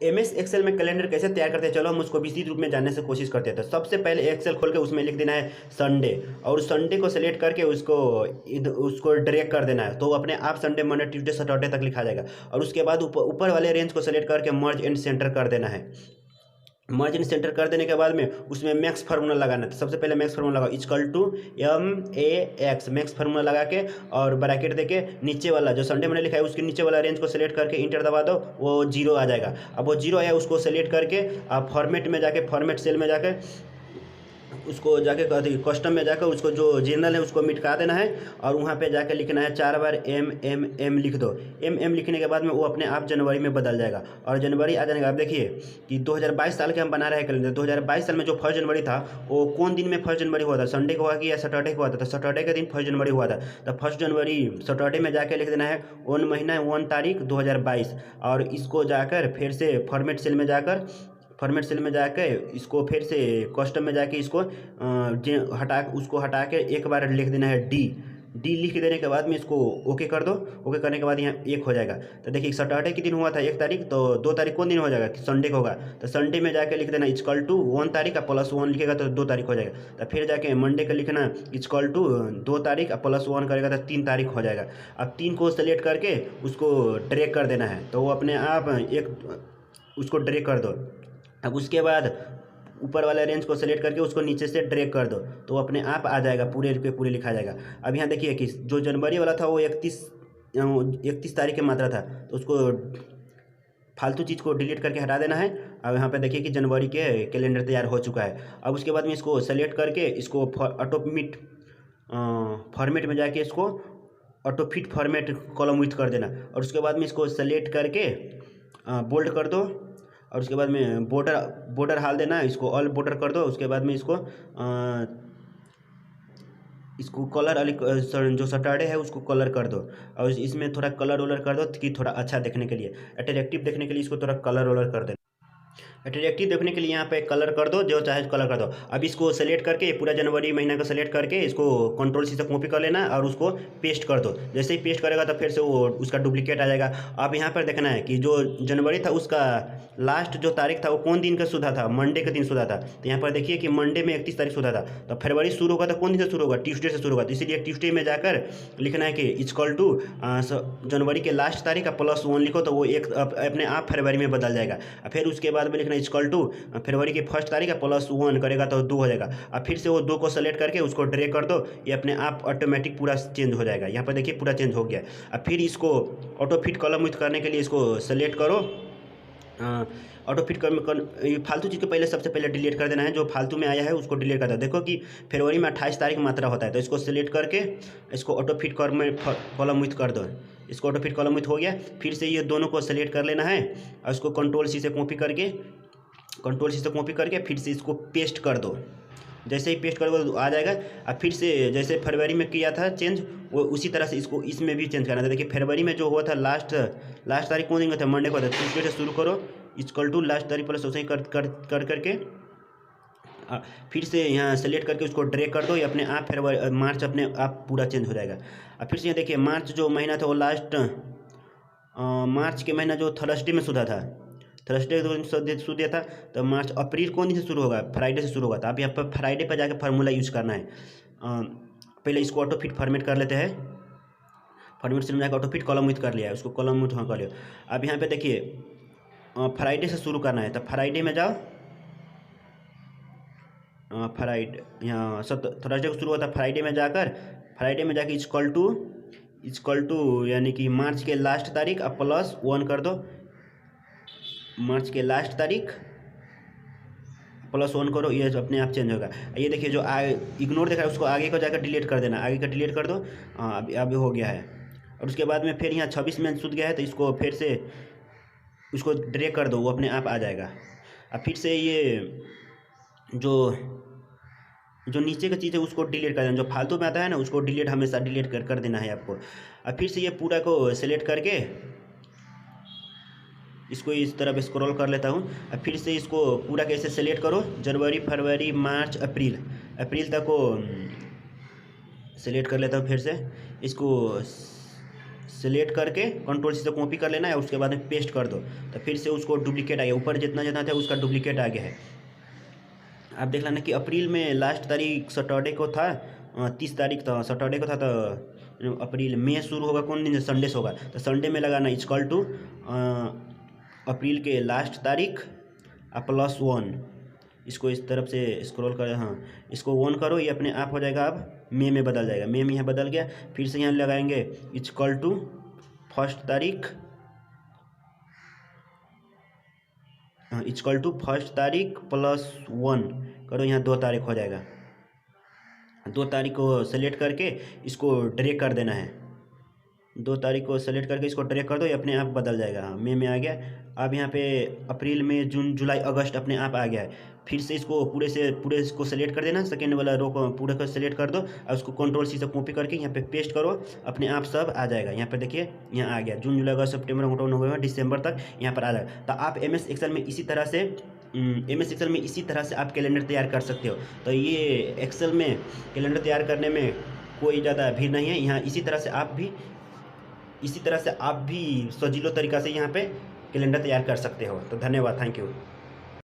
MS Excel में calendar कैसे तैयार करते हैं, चलो हम उसको विस्तृत रूप में जानने से कोशिश करते हैं। तो सबसे पहले एक्सेल खोल के उसमें लिख देना है संडे, और संडे को सेलेक्ट करके उसको ड्रैग कर देना है, तो वो अपने आप संडे मंडे ट्यूसडे सैटरडे तक लिखा जाएगा। और उसके बाद ऊपर वाले रेंज को सेलेक्ट करके मर्ज एंड सेंटर कर देना है। मर्ज एंड सेंटर कर देने के बाद में उसमें मैक्स फार्मूला लगाना है। तो सबसे पहले मैक्स फार्मूला लगाओ, equal to MAX, max formula लगा के और ब्रैकेट देके नीचे वाला जो संडे मैंने लिखा है उसके नीचे वाला रेंज को सेलेक्ट करके इंटर दबा दो, वो जीरो आ जाएगा। अब वो जीरो आया उसको सेलेक्ट करके आप फॉर्मेट में जाके, फॉर्मेट सेल में जाके उसको जाके कस्टम में जाकर उसको जो जनरल है उसको मिटका देना है, और वहाँ पे जाके लिखना है 4 बार M लिख दो। M लिखने के बाद में वो अपने आप जनवरी में बदल जाएगा, और जनवरी आ जाने का। आप देखिए कि 2022 साल के हम बना रहे हैं कैलेंडर। 2022 साल में जो 1 जनवरी था वो कौन दिन में 1 जनवरी हुआ था, संडे को हुआ कि या सैटरडे को हुआ था? तो सैटरडे के दिन 1 जनवरी हुआ था। तो 1 जनवरी सैटरडे में जाके लिख देना है 1 महीना 1 तारीख 2022, और इसको जाकर फिर से फॉर्मेट सेल में जाकर, फॉर्मेट सेल में जाके इसको फिर से कस्टम में जाके इसको उसको हटा के एक बार लिख देना है डी लिख देने के बाद में इसको ओके कर दो। ओके करने के बाद यहाँ 1 हो जाएगा। तो देखिए सैटरडे के दिन हुआ था 1 तारीख, तो 2 तारीख कौन दिन हो जाएगा? संडे को होगा। तो संडे में जाके लिख देना इक्वल टू 1 तारीख प्लस 1 लिखेगा तो 2 तारीख हो जाएगा। तो फिर जाके मंडे का लिखना इक्वल टू 2 तारीख प्लस 1 करेगा तो 3 तारीख हो जाएगा। अब 3 को सेलेक्ट करके उसको ड्रैग कर देना है, तो वो अपने आप उसको ड्रैग कर दो। अब उसके बाद ऊपर वाले रेंज को सेलेक्ट करके उसको नीचे से ड्रैग कर दो, तो अपने आप आ जाएगा, पूरे के पूरे लिखा जाएगा। अब यहाँ देखिए कि जो जनवरी वाला था वो 31 तारीख की मात्रा था, तो उसको फालतू चीज़ को डिलीट करके हटा देना है। अब यहाँ पे देखिए कि जनवरी के कैलेंडर तैयार हो चुका है। अब उसके बाद में इसको सेलेक्ट करके इसको ऑटोमिट फॉर्मेट में जाके इसको auto fit format column with कर देना, और उसके बाद में इसको सेलेक्ट करके बोल्ड कर दो, और उसके बाद में बॉर्डर हाल देना, इसको ऑल बॉर्डर कर दो। उसके बाद में इसको कलर जो सैटरडे है उसको कलर कर दो, और इसमें थोड़ा कलर वलर कर दो कि थोड़ा अच्छा देखने के लिए, अट्रैक्टिव देखने के लिए इसको थोड़ा कलर वलर कर देना। अट्रैक्टिव देखने के लिए यहाँ पे कलर कर दो, जो चाहे कलर कर दो। अब इसको सेलेक्ट करके पूरा जनवरी महीना का सेलेक्ट करके इसको कंट्रोल-C से कॉपी कर लेना और उसको पेस्ट कर दो। जैसे ही पेस्ट करेगा तो फिर से वो उसका डुप्लीकेट आ जाएगा। अब यहाँ पर देखना है कि जो जनवरी था उसका लास्ट जो तारीख था वो कौन दिन का सुधा था, मंडे के दिन सुधा था। तो यहाँ पर देखिए कि मंडे में 31 तारीख सुधा था, तो फरवरी शुरू होगा तो कौन दिन से शुरू होगा? ट्यूसडे से शुरू होगा। तो इसीलिए ट्यूसडे में जाकर लिखना है कि इक्वल टू जनवरी के लास्ट तारीख का प्लस 1 लिखो, तो वो एक अपने आप फरवरी में बदल जाएगा। फिर उसके बाद में लिखना इक्वल टू फरवरी की 1 तारीख का प्लस 1 करेगा तो 2 हो जाएगा। अब फिर से वो 2 को सेलेक्ट करके उसको ड्रैग कर दो, ये अपने आप ऑटोमेटिक पूरा चेंज हो जाएगा। यहाँ पर देखिए पूरा चेंज हो गया। अब फिर इसको ऑटो फिट कॉलम विथ करने के लिए इसको सेलेक्ट करो, ऑटो फिट कर फालतू चीज़ को पहले सबसे पहले डिलीट कर देना है, जो फालतू में आया है उसको डिलीट कर दो। देखो कि फरवरी में 28 तारीख मात्रा होता है, तो इसको सेलेक्ट करके इसको ऑटो फिट कॉलम विथ कर दो। इसको ऑटो फिट कॉलम विथ हो गया। फिर से ये दोनों को सेलेक्ट कर लेना है और इसको कंट्रोल-C से कॉपी करके फिर से इसको पेस्ट कर दो। जैसे ही पेस्ट करोगे तो आ जाएगा। अब फिर से जैसे फरवरी में किया था चेंज, वो उसी तरह से इसको इसमें भी चेंज करना था। देखिए फरवरी में जो हुआ था लास्ट तारीख कौन दिन का था? मंडे को था। ट्यूसडे से शुरू करो, इक्वल टू लास्ट तारीख प्लस उसे करके फिर से यहाँ सेलेक्ट करके उसको ड्रैग कर दो, ये अपने आप मार्च अपने आप पूरा चेंज हो जाएगा। अब फिर से यहाँ देखिए मार्च जो महीना था वो लास्ट मार्च के महीना जो थर्सडे में सुधा था, थर्सडे शुरू दिया था, तो मार्च अप्रैल कौन दिन से शुरू होगा? फ्राइडे से शुरू होगा। तो आप यहाँ पर फ्राइडे पर जाकर फार्मूला यूज करना है। पहले इसको ऑटो फिट फॉर्मेट कर लेते हैं। फॉर्मेट से जाकर ऑटो फिट कॉलम विथ कर लिया है, उसको कॉलम विथ कर लिया। अब यहाँ पे देखिए फ्राइडे से शुरू करना है, तो फ्राइडे में जाओ, फ्राइडे यहाँ थर्सडे को शुरू हुआ था, फ्राइडे में जाकर इक्वल टू यानी कि मार्च के लास्ट तारीख अब प्लस 1 कर दो। मार्च के लास्ट तारीख प्लस 1 करो, ये अपने आप चेंज होगा। ये देखिए जो इग्नोर देखा है उसको आगे को जाकर डिलीट कर देना, आगे का डिलीट कर दो। अभी हो गया है। और उसके बाद में फिर यहाँ 26 में सुध गया है, तो इसको फिर से उसको ड्रैग कर दो, वो अपने आप आ जाएगा। अब फिर से ये जो नीचे का चीज़ है उसको डिलीट कर देना, जो फालतू में आता है ना उसको हमेशा डिलीट कर देना है आपको। अब फिर से ये पूरा को सेलेक्ट करके इसको इस तरफ स्क्रॉल कर लेता हूँ। अब फिर से इसको पूरा कैसे सेलेक्ट करो, जनवरी फरवरी मार्च अप्रैल तक को सेलेक्ट कर लेता हूँ। फिर से इसको सेलेक्ट करके कंट्रोल सी से कॉपी कर लेना है, उसके बाद में पेस्ट कर दो तो फिर से उसको डुप्लीकेट आ गया, ऊपर जितना जितना था उसका डुप्लीकेट आ गया है। आप देख लेना कि अप्रैल में लास्ट तारीख सैटरडे को था, 30 तारीख था सैटरडे को था, तो अप्रैल में शुरू होगा कौन दिन, संडे से होगा, तो संडे में लगाना इक्वल टू अप्रैल के लास्ट तारीख +1। इसको इस तरफ से स्क्रॉल कर, हाँ इसको ऑन करो, ये अपने आप हो जाएगा, अब मे में बदल जाएगा, मे में यहाँ बदल गया। फिर से यहाँ लगाएंगे इक्वल टू फर्स्ट तारीख, हाँ इक्वल टू फर्स्ट तारीख +1 करो, यहाँ 2 तारीख हो जाएगा। 2 तारीख को सेलेक्ट करके इसको ड्रैग कर देना है, 2 तारीख को सेलेक्ट करके इसको ड्रैग कर दो, ये अपने आप बदल जाएगा। हाँ मे में आ गया। अब यहाँ पे अप्रैल मई जून जुलाई अगस्त अपने आप आ गया है। फिर से इसको पूरे इसको सेलेक्ट कर देना, सेकेंड वाला रो को पूरे को सेलेक्ट कर दो और उसको कंट्रोल सी से कॉपी करके यहाँ पे पेस्ट करो, अपने आप सब आ जाएगा। यहाँ पे देखिए यहाँ आ गया, जून जुलाई अगस्त सितंबर अक्टूबर नवंबर दिसंबर तक यहाँ पर आ जाएगा। तो आप MS एक्सेल में इसी तरह से आप कैलेंडर तैयार कर सकते हो। तो ये एक्सेल में कैलेंडर तैयार करने में कोई ज़्यादा भीड़ नहीं है। यहाँ इसी तरह से आप भी सजीलो तरीक़ा से यहाँ पे कैलेंडर तैयार कर सकते हो। तो धन्यवाद, थैंक यू।